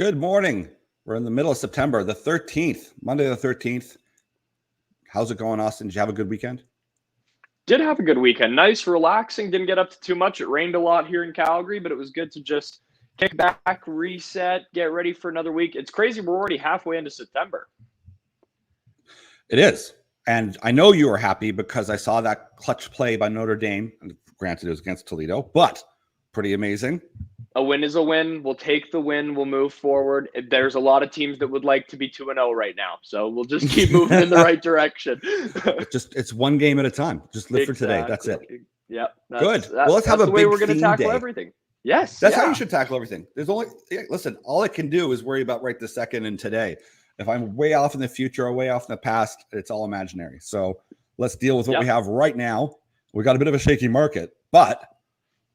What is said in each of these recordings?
Good morning. We're in the middle of September, the 13th, Monday the 13th. How's it going, Austin? Did you have a good weekend? Did have a good weekend. Nice, relaxing. Didn't get up to too much. It rained a lot here in Calgary, but it was good to just kick back, reset, get ready for another week. It's crazy. We're already halfway into September. It is. And I know you were happy because I saw that clutch play by Notre Dame. Granted, it was against Toledo, but pretty amazing. A win is a win. We'll take the win. We'll move forward. There's a lot of teams that would like to be 2-0 right now. So we'll just keep moving in the right direction. It's one game at a time. Just live for today. That's it. Yep. Good. Well, let's have a big way we're going to theme tackle day. Everything. Yes. That's how you should tackle everything. Listen, all it can do is worry about right this second and today. If I'm way off in the future or way off in the past, it's all imaginary. So let's deal with what we have right now. We got a bit of a shaky market, but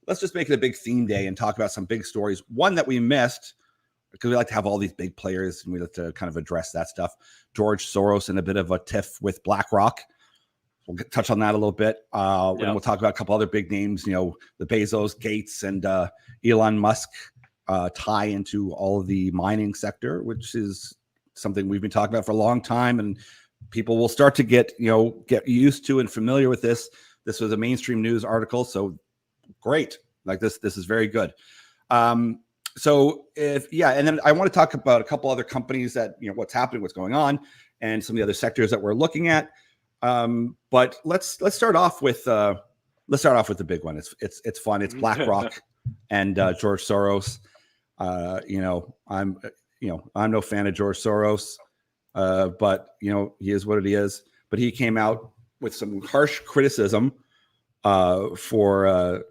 let's just make it a big theme day and talk about some big stories. One that we missed, because we like to have all these big players and we like to kind of address that stuff. George Soros in a bit of a tiff with BlackRock. We'll touch on that a little bit. And we'll talk about a couple other big names, the Bezos, Gates, and Elon Musk tie into all of the mining sector, which is something we've been talking about for a long time. And people will start to get used to and familiar with this. This was a mainstream news article, so great. Like this is very good. And then I want to talk about a couple other companies that, what's happening, what's going on, and some of the other sectors that we're looking at. But let's start off with the big one. It's fun. It's BlackRock and George Soros. I'm no fan of George Soros, but he is what he is. But he came out with some harsh criticism for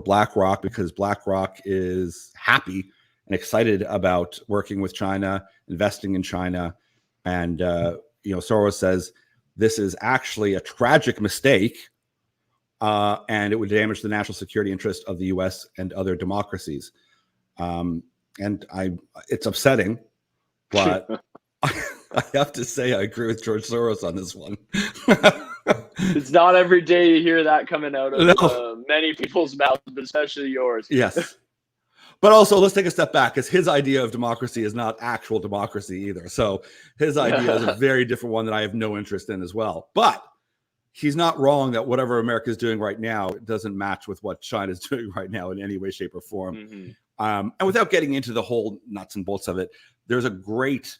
BlackRock, because BlackRock is happy and excited about working with China, investing in China. And, Soros says this is actually a tragic mistake, and it would damage the national security interest of the U.S. and other democracies. It's upsetting, but I have to say I agree with George Soros on this one. It's not every day you hear that coming out of many people's mouths, but especially yours. Yes. But also, let's take a step back, because his idea of democracy is not actual democracy either. So his idea is a very different one that I have no interest in as well. But he's not wrong that whatever America is doing right now doesn't match with what China is doing right now in any way, shape, or form. Mm-hmm. And without getting into the whole nuts and bolts of it, there's a great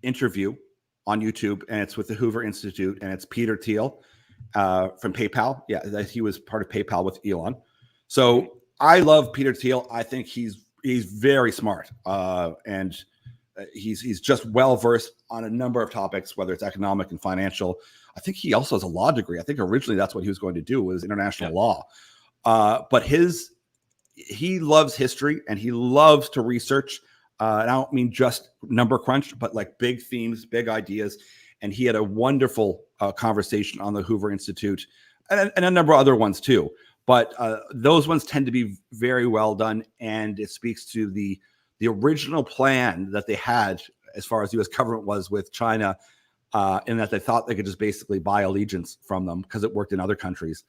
interview on YouTube, and it's with the Hoover Institute, and it's Peter Thiel from PayPal. Yeah, that he was part of PayPal with Elon. So I love Peter Thiel. I think he's very smart, and he's just well versed on a number of topics, whether it's economic and financial. I think he also has a law degree. I think originally that's what he was going to do, was international law. But he loves history, and he loves to research. And I don't mean just number crunch, but like big themes, big ideas. And he had a wonderful conversation on the Hoover Institute, and a number of other ones too. But those ones tend to be very well done, and it speaks to the original plan that they had as far as the U.S. government was with China, in that they thought they could just basically buy allegiance from them because it worked in other countries,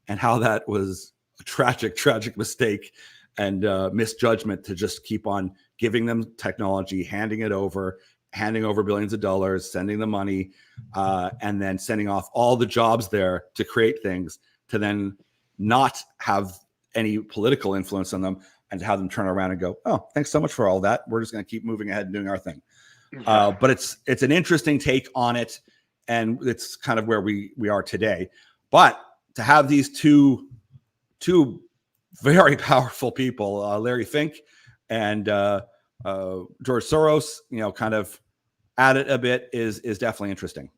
and how that was a tragic mistake and misjudgment to just keep on giving them technology, handing over billions of dollars, sending the money, and then sending off all the jobs there to create things, to then not have any political influence on them, and to have them turn around and go, oh, thanks so much for all that. We're just going to keep moving ahead and doing our thing. But it's an interesting take on it, and it's kind of where we are today. But to have these two very powerful people, Larry Fink and George Soros, kind of at it a bit is definitely interesting.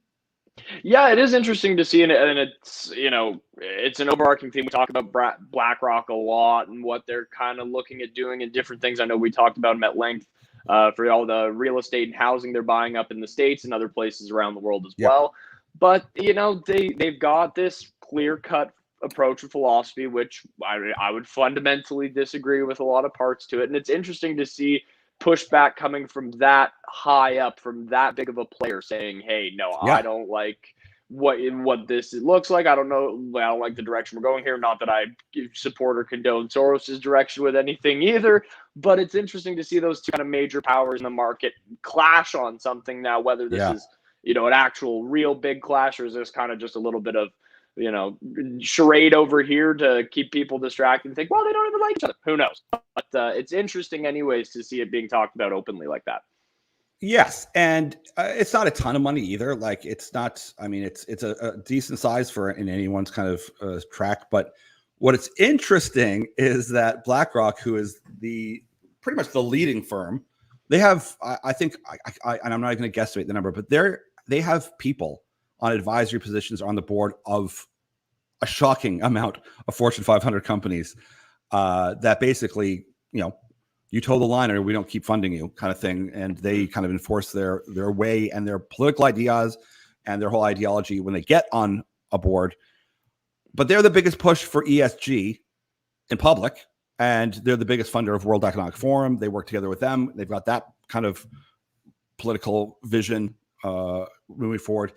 Yeah, it is interesting to see, and it's it's an overarching theme. We talk about BlackRock a lot and what they're kind of looking at doing and different things. I know we talked about them at length for all the real estate and housing they're buying up in the States and other places around the world as well. But they've got this clear-cut approach and philosophy, which I would fundamentally disagree with a lot of parts to it. And it's interesting to see pushback coming from that high up, from that big of a player saying, hey, no, I don't like what this looks like. I don't know. I don't like the direction we're going here. Not that I support or condone Soros's direction with anything either, but it's interesting to see those two kind of major powers in the market clash on something now. Whether this is an actual real big clash, or is this kind of just a little bit of charade over here to keep people distracted and think, well, they don't even like each other. Who knows? But it's interesting anyways to see it being talked about openly like that. Yes, and it's not a ton of money either. Like it's not. I mean, it's a decent size for in anyone's kind of track. But what it's interesting is that BlackRock, who is pretty much the leading firm, they have. I think, and I'm not going to guesstimate the number, but they have people on advisory positions on the board of a shocking amount of Fortune 500 companies that basically, you toe the line or we don't keep funding you kind of thing. And they kind of enforce their way and their political ideas and their whole ideology when they get on a board. But they're the biggest push for ESG in public. And they're the biggest funder of World Economic Forum. They work together with them. They've got that kind of political vision moving forward.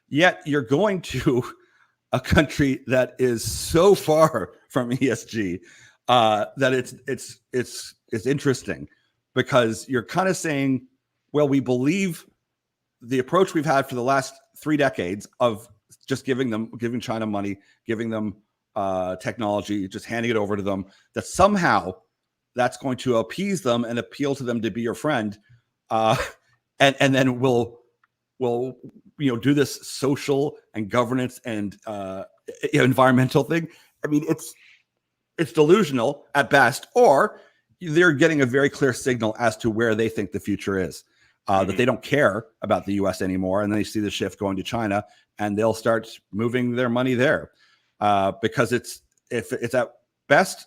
Yet you're going to a country that is so far from ESG that it's interesting, because you're kind of saying, well, we believe the approach we've had for the last 3 decades of just giving China money, giving them technology, just handing it over to them, that somehow that's going to appease them and appeal to them to be your friend, and then we'll do this social and governance and environmental thing. I mean, it's delusional at best, or they're getting a very clear signal as to where they think the future is, that they don't care about the U.S. anymore, and then you see the shift going to China, and they'll start moving their money there, because it's at best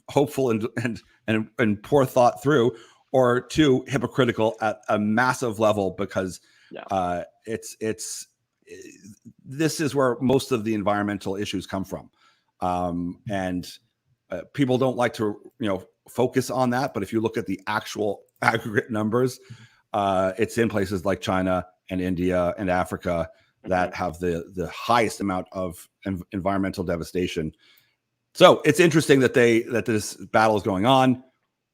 hopeful and poor thought through, or too hypocritical at a massive level, because this is where most of the environmental issues come from, and people don't like to focus on that. But if you look at the actual aggregate numbers, it's in places like China and India and Africa that have the highest amount of environmental devastation. So it's interesting that this battle is going on,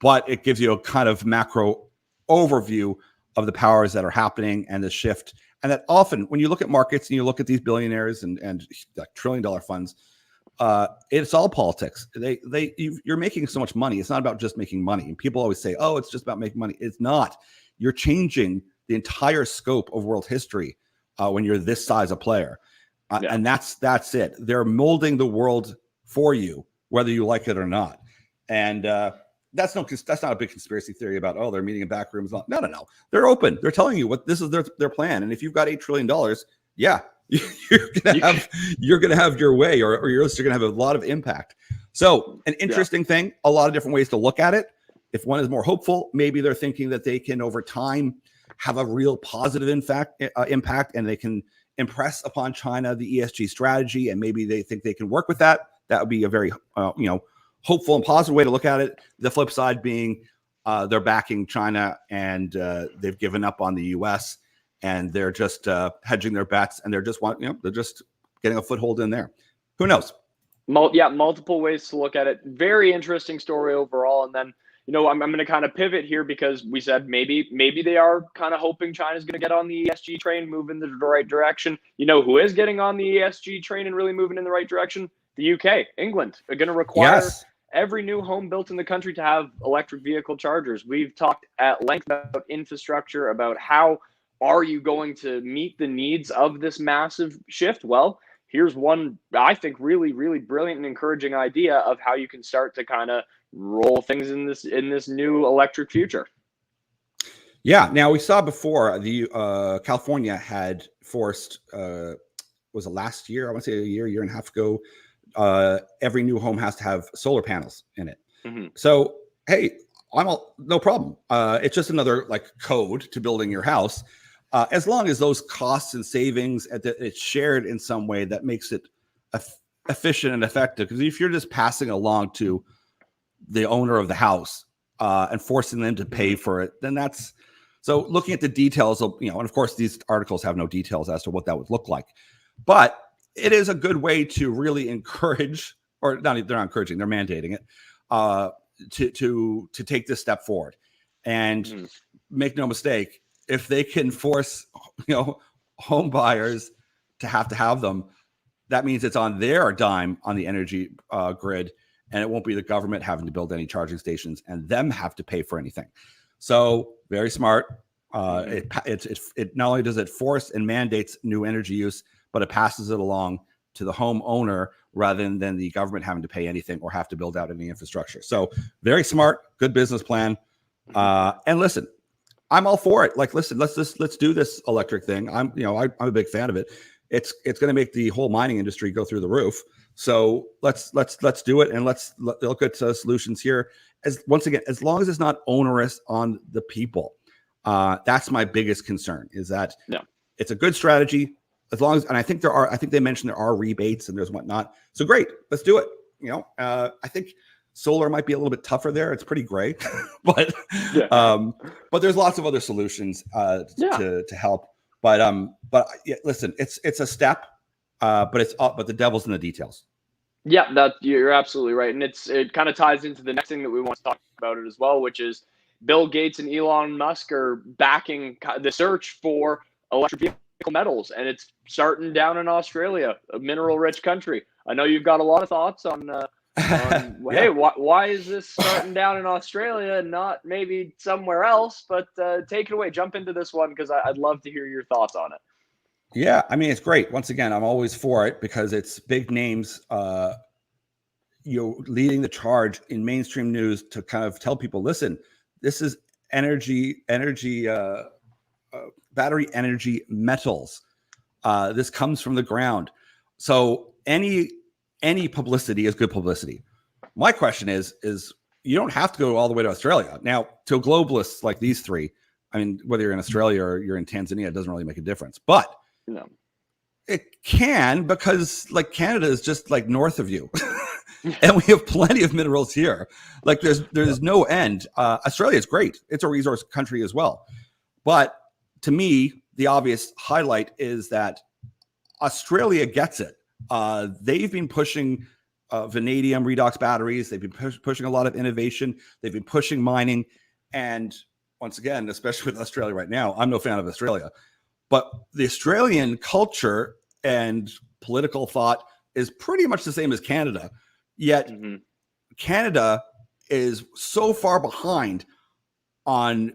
but it gives you a kind of macro overview of the powers that are happening and the shift. And that often when you look at markets and you look at these billionaires and like $1 trillion funds, it's all politics. You're making so much money. It's not about just making money. And people always say, oh, it's just about making money. It's not. You're changing the entire scope of world history when you're this size a player. And that's it. They're molding the world for you, whether you like it or not. And that's not a big conspiracy theory about, oh, they're meeting in back rooms. No. They're open. They're telling you what this is their plan. And if you've got $8 trillion, you're gonna have your way, or you're gonna have a lot of impact. So an interesting thing, a lot of different ways to look at it. If one is more hopeful, maybe they're thinking that they can over time have a real positive impact, and they can impress upon China the ESG strategy, and maybe they think they can work with that. That would be a very hopeful and positive way to look at it. The flip side being they're backing China, and they've given up on the US, and they're just hedging their bets, and they're just getting a foothold in there. Who knows? Multiple ways to look at it. Very interesting story overall. And then, I'm going to kind of pivot here, because we said maybe they are kind of hoping China's going to get on the ESG train, move in the right direction. Who is getting on the ESG train and really moving in the right direction? The UK, England are going to require every new home built in the country to have electric vehicle chargers. We've talked at length about infrastructure, about how are you going to meet the needs of this massive shift? Well, here's one, I think, really, really brilliant and encouraging idea of how you can start to kind of roll things in this new electric future. Yeah. Now, we saw before the California had forced, was it last year? I want to say a year and a half ago. Every new home has to have solar panels in it. So, hey, no problem. It's just another code to building your house. As long as those costs and savings, it's shared in some way that makes it efficient and effective. Because if you're just passing along to the owner of the house and forcing them to pay for it, then that's So looking at the details of, and of course these articles have no details as to what that would look like, but it is a good way to really encourage, or not, they're not encouraging, they're mandating it, to take this step forward. And make no mistake, if they can force, home buyers to have them, that means it's on their dime on the energy grid, and it won't be the government having to build any charging stations and them have to pay for anything. So very smart. It not only does it force and mandates new energy use, but it passes it along to the homeowner rather than the government having to pay anything or have to build out any infrastructure. So very smart, good business plan. And listen, I'm all for it. Like, listen, let's do this electric thing. I'm a big fan of it. It's going to make the whole mining industry go through the roof. So let's do it, and let's look at solutions here. Once again, as long as it's not onerous on the people, that's my biggest concern. Is that it's a good strategy as long as, and I think they mentioned there are rebates and there's whatnot. So great, let's do it. I think solar might be a little bit tougher there. It's pretty gray, but there's lots of other solutions to help. But listen, it's a step, but the devil's in the details. Yeah, that you're absolutely right, and it kind of ties into the next thing that we want to talk about it as well, which is Bill Gates and Elon Musk are backing the search for electric vehicle metals, and it's starting down in Australia, a mineral-rich country. I know you've got a lot of thoughts on hey, why is this starting down in Australia and not maybe somewhere else? But take it away, jump into this one, because I'd love to hear your thoughts on it. Yeah, I mean, it's great. Once again, I'm always for it because it's big names, leading the charge in mainstream news to kind of tell people, listen, this is battery energy metals. This comes from the ground. So any publicity is good publicity. My question is you don't have to go all the way to Australia. Now, to globalists like these three, I mean, whether you're in Australia or you're in Tanzania, it doesn't really make a difference. But it can, because like Canada is just like north of you. And we have plenty of minerals here. Like there's no end. Australia is great. It's a resource country as well. But to me, the obvious highlight is that Australia gets it. They've been pushing vanadium redox batteries. They've been pushing a lot of innovation. They've been pushing mining. And once again, especially with Australia right now, I'm no fan of Australia. But the Australian culture and political thought is pretty much the same as Canada. Yet Canada is so far behind on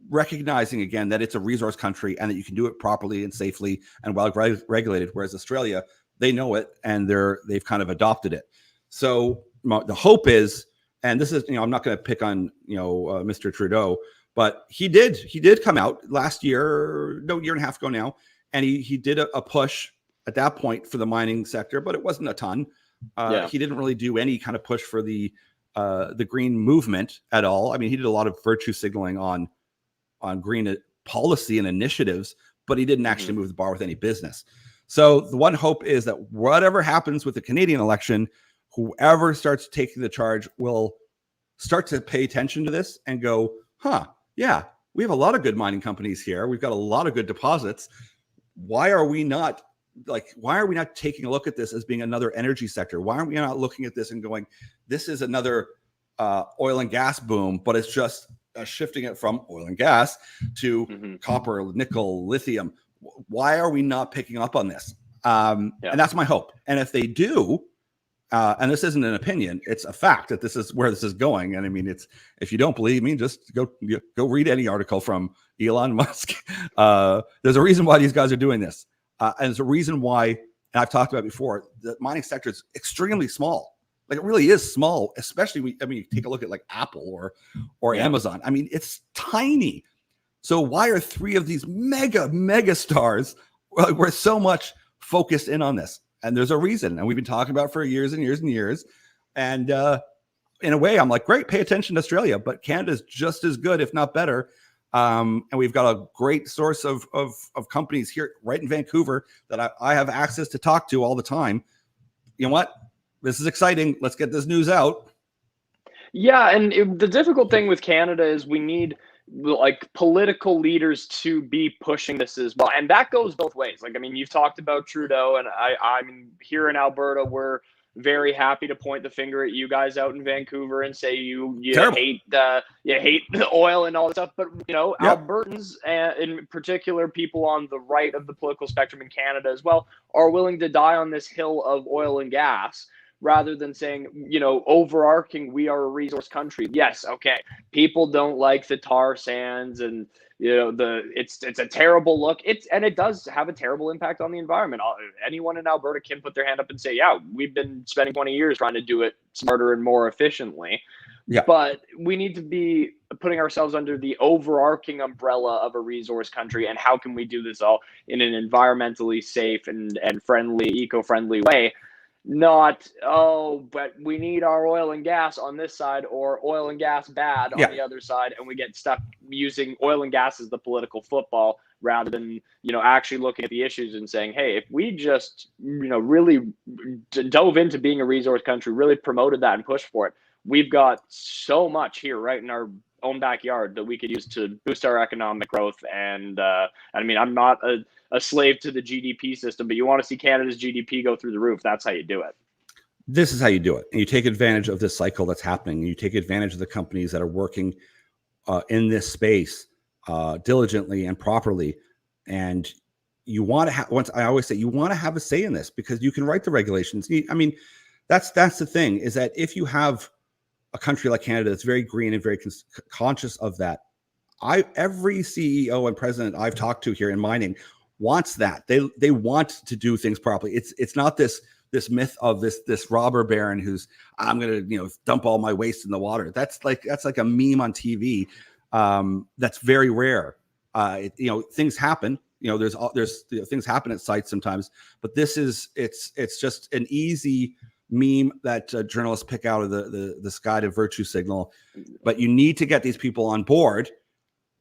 recognizing again that it's a resource country and that you can do it properly and safely and well regulated. Whereas Australia, they know it and they've kind of adopted it. So the hope is, and this is, I'm not going to pick on, Mr. Trudeau, but he did come out last year, year and a half ago now. And he did a push at that point for the mining sector, but it wasn't a ton. He didn't really do any kind of push for the green movement at all. I mean, he did a lot of virtue signaling on green policy and initiatives, but he didn't actually move the bar with any business. So the one hope is that whatever happens with the Canadian election, whoever starts taking the charge will start to pay attention to this and go, yeah, we have a lot of good mining companies here. We've got a lot of good deposits. Why are we not taking a look at this as being another energy sector? Why aren't we not looking at this and going, this is another oil and gas boom, but it's just shifting it from oil and gas to copper, nickel, lithium. Why are we not picking up on this? And that's my hope. And if they do, and this isn't an opinion, it's a fact that this is where this is going. And I mean, if you don't believe me, just go read any article from Elon Musk. There's a reason why these guys are doing this. And there's a reason why, and I've talked about it before, the mining sector is extremely small. Like it really is small, especially you take a look at like Apple or Amazon. I mean, it's tiny. So why are three of these mega stars we're so much focused in on this? And there's a reason, and we've been talking about it for years and years and years. And in a way, I'm like, great, pay attention to Australia, but Canada's just as good, if not better. And we've got a great source of companies here right in Vancouver that I have access to talk to all the time. You know what? This is exciting. Let's get this news out. Yeah, and the difficult thing with Canada is we need like political leaders to be pushing this as well. And that goes both ways. Like, I mean, you've talked about Trudeau, and I mean, here in Alberta, we're very happy to point the finger at you guys out in Vancouver and say you hate the oil and all that stuff. But, you know, Yep. Albertans, in particular, people on the right of the political spectrum in Canada as well, are willing to die on this hill of oil and gas, rather than saying, you know, overarching, we are a resource country. Yes, okay. People don't like the tar sands, and you know, it's a terrible look. And it does have a terrible impact on the environment. Anyone in Alberta can put their hand up and say, yeah, we've been spending 20 years trying to do it smarter and more efficiently. Yeah. But we need to be putting ourselves under the overarching umbrella of a resource country, and how can we do this all in an environmentally safe and friendly, eco-friendly way? Not, oh, but we need our oil and gas on this side, or oil and gas bad on the other side, and we get stuck using oil and gas as the political football, rather than, you know, actually looking at the issues and saying, hey, if we just, you know, really dove into being a resource country, really promoted that and pushed for it, we've got so much here right in our own backyard that we could use to boost our economic growth. And I mean, I'm not a slave to the GDP system, but you want to see Canada's GDP go through the roof. That's how you do it. This is how you do it. And you take advantage of this cycle that's happening. And you take advantage of the companies that are working in this space diligently and properly. And you want to have, once I always say, you want to have a say in this, because you can write the regulations. I mean, that's the thing, is that if you have a country like Canada that's very green and very conscious of that, every CEO and president I've talked to here in mining wants that. They want to do things properly. It's not this myth of this robber baron who's, I'm gonna, you know, dump all my waste in the water. That's like a meme on TV. That's very rare. You know, things happen. You know, there's you know, things happen at sites sometimes, but it's just an easy meme that journalists pick out of the sky to virtue signal. But you need to get these people on board,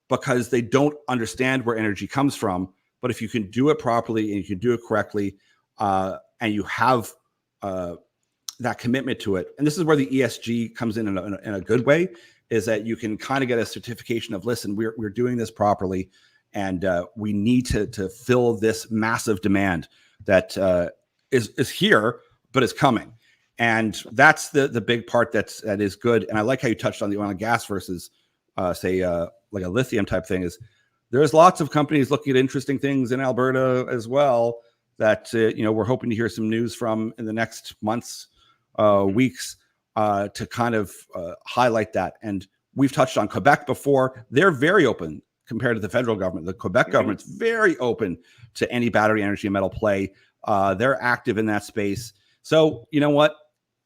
because they don't understand where energy comes from. But if you can do it properly and you can do it correctly, and you have that commitment to it, and this is where the ESG comes in a good way, is that you can kind of get a certification of, listen, we're doing this properly, and we need to fill this massive demand that is here, but is coming. And that's the big part that is good. And I like how you touched on the oil and gas versus say like a lithium type thing. Is there's lots of companies looking at interesting things in Alberta as well that you know, we're hoping to hear some news from in the next months, weeks, to kind of highlight that. And we've touched on Quebec before. They're very open compared to the federal government. The Quebec government's very open to any battery energy and metal play. They're active in that space. So you know what?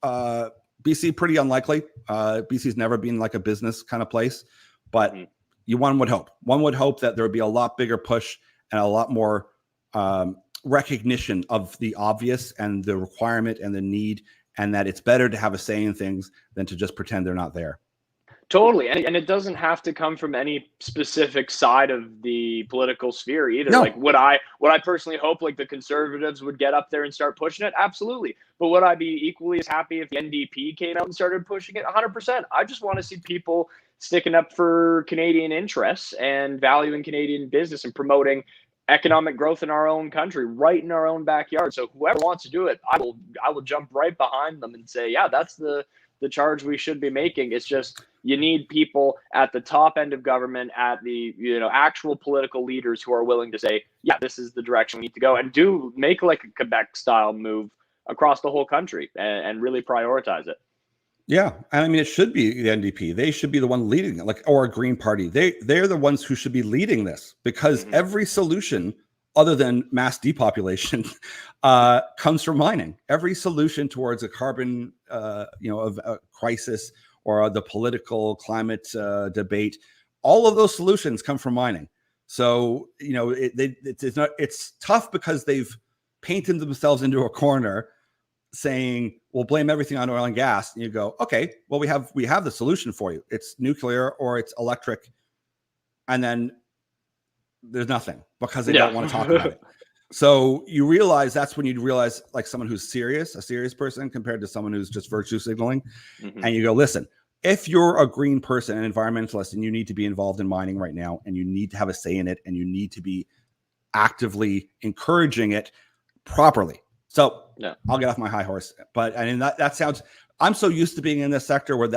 BC, pretty unlikely. BC's never been like a business kind of place, but one would hope that there would be a lot bigger push and a lot more recognition of the obvious and the requirement and the need, and that it's better to have a say in things than to just pretend they're not there. Totally. And it doesn't have to come from any specific side of the political sphere either. No. Like, would I personally hope like the Conservatives would get up there and start pushing it? Absolutely. But would I be equally as happy if the NDP came out and started pushing it? 100%. I just want to see people sticking up for Canadian interests and valuing Canadian business and promoting economic growth in our own country, right in our own backyard. So whoever wants to do it, I will jump right behind them and say, yeah, that's the charge we should be making. It's just, you need people at the top end of government, at the, you know, actual political leaders who are willing to say, yeah, this is the direction we need to go, and do make like a Quebec style move across the whole country and really prioritize it. Yeah, and I mean, it should be the NDP. They should be the one leading it, like, or a Green Party. They're the ones who should be leading this, because every solution other than mass depopulation comes from mining. Every solution towards a carbon, of a crisis, or the political climate debate, all of those solutions come from mining. So, you know, it's tough because they've painted themselves into a corner saying, we'll blame everything on oil and gas. And you go, okay, well, we have the solution for you. It's nuclear or it's electric. And then there's nothing, because they don't want to talk about it. So you realize, that's when you realize, like, someone who's serious, a serious person compared to someone who's just virtue signaling. And you go, listen, if you're a green person, an environmentalist, and you need to be involved in mining right now, and you need to have a say in it, and you need to be actively encouraging it properly. So Yeah. I'll get off my high horse, but I mean that sounds. I'm so used to being in this sector where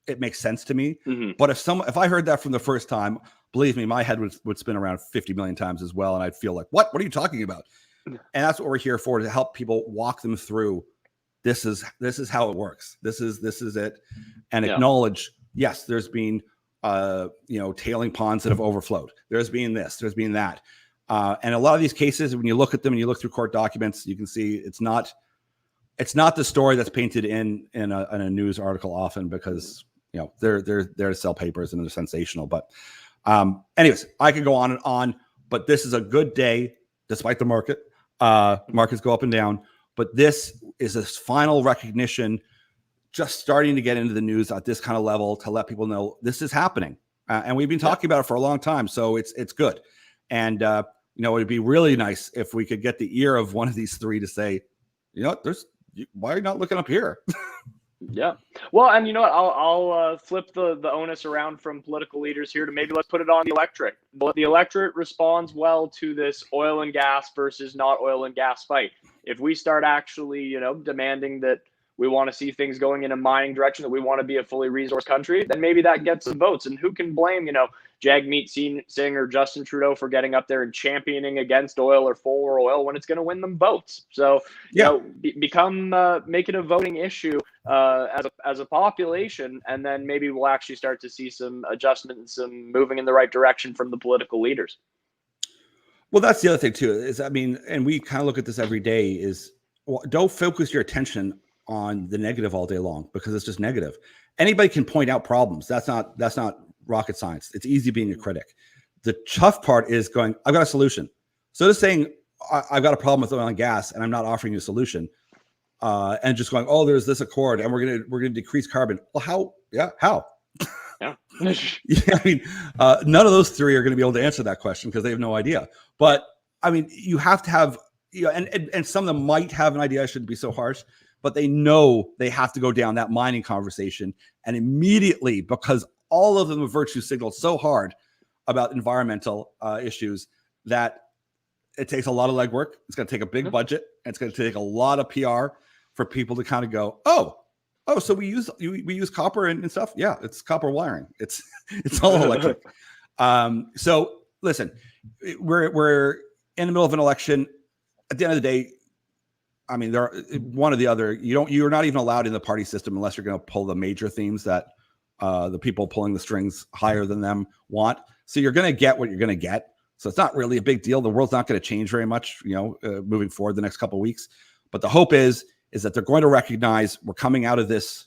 it makes sense to me. Mm-hmm. But if I heard that from the first time, believe me, my head would spin around 50 million times as well, and I'd feel like, what are you talking about? And that's what we're here for, to help people walk them through. This is how it works. This is it, and acknowledge. Yes, there's been tailing ponds that have overflowed. There's been this. There's been that. And a lot of these cases, when you look at them and you look through court documents, you can see it's not the story that's painted in a news article often, because they're there to sell papers and they're sensational. But anyways, I could go on and on, but this is a good day despite the market. Markets go up and down, but this is a final recognition, just starting to get into the news at this kind of level to let people know this is happening. And we've been talking about it for a long time, so it's good. And it'd be really nice if we could get the ear of one of these three to say, why are you not looking up here? Yeah. Well, and you know what? I'll flip the onus around from political leaders here to maybe let's put it on the electorate. But the electorate responds well to this oil and gas versus not oil and gas fight. If we start actually, demanding that we want to see things going in a mining direction, that we want to be a fully resource country, then maybe that gets some votes. And who can blame, Jagmeet Singh or Justin Trudeau for getting up there and championing against oil or for oil when it's going to win them votes? So, make it a voting issue as a population, and then maybe we'll actually start to see some adjustment and some moving in the right direction from the political leaders. Well, that's the other thing too, is, and we kind of look at this every day, is don't focus your attention on the negative all day long, because it's just negative. Anybody can point out problems. That's not rocket science. It's easy being a critic. The tough part is going, I've got a solution. So just saying, I've got a problem with oil and gas and I'm not offering you a solution, and just going, oh, there's this accord and we're gonna decrease carbon. Well, how? Yeah, how? Yeah. None of those three are going to be able to answer that question because they have no idea. But you have to have, and some of them might have an idea. I shouldn't be so harsh, but they know they have to go down that mining conversation, and immediately, because all of them have virtue signaled so hard about environmental issues, that it takes a lot of legwork. It's going to take a big budget, and it's going to take a lot of PR for people to kind of go, oh, so we use copper and stuff. Yeah, it's copper wiring. It's all electric. So listen, we're in the middle of an election. At the end of the day, there are one or the other. You're not even allowed in the party system unless you're going to pull the major themes that the people pulling the strings higher than them want. So you're going to get what you're going to get. So it's not really a big deal. The world's not going to change very much, moving forward the next couple of weeks. But the hope is that they're going to recognize we're coming out of this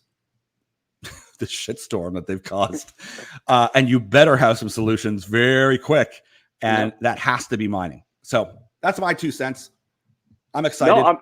shitstorm that they've caused, and you better have some solutions very quick, and that has to be mining. So that's my 2 cents. I'm excited. No,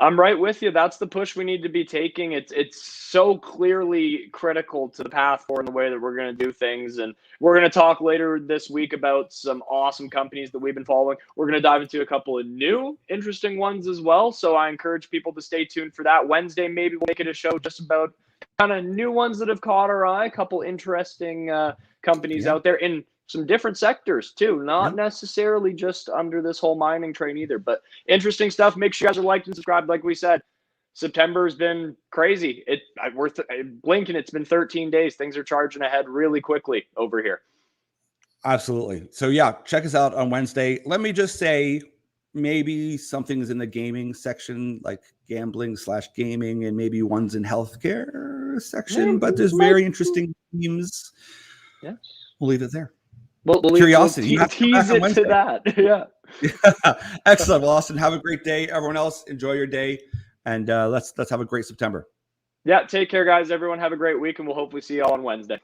I'm right with you. That's the push we need to be taking. It's so clearly critical to the path forward and the way that we're going to do things. And we're going to talk later this week about some awesome companies that we've been following. We're going to dive into a couple of new, interesting ones as well. So I encourage people to stay tuned for that. Wednesday, maybe we'll make it a show just about kind of new ones that have caught our eye, a couple interesting companies out there in some different sectors too, not necessarily just under this whole mining train either, but interesting stuff. Make sure you guys are liked and subscribed. Like we said, September has been crazy. We're blinking. It's been 13 days. Things are charging ahead really quickly over here. Absolutely. So check us out on Wednesday. Let me just say, maybe something's in the gaming section, like gambling/gaming, and maybe one's in healthcare section, but there's very interesting themes. Yeah. We'll leave it there. We'll Curiosity. We'll tease it to that. Yeah. Excellent. Well, Austin, have a great day. Everyone else, enjoy your day, and let's have a great September. Yeah. Take care, guys. Everyone have a great week, and we'll hopefully see you all on Wednesday.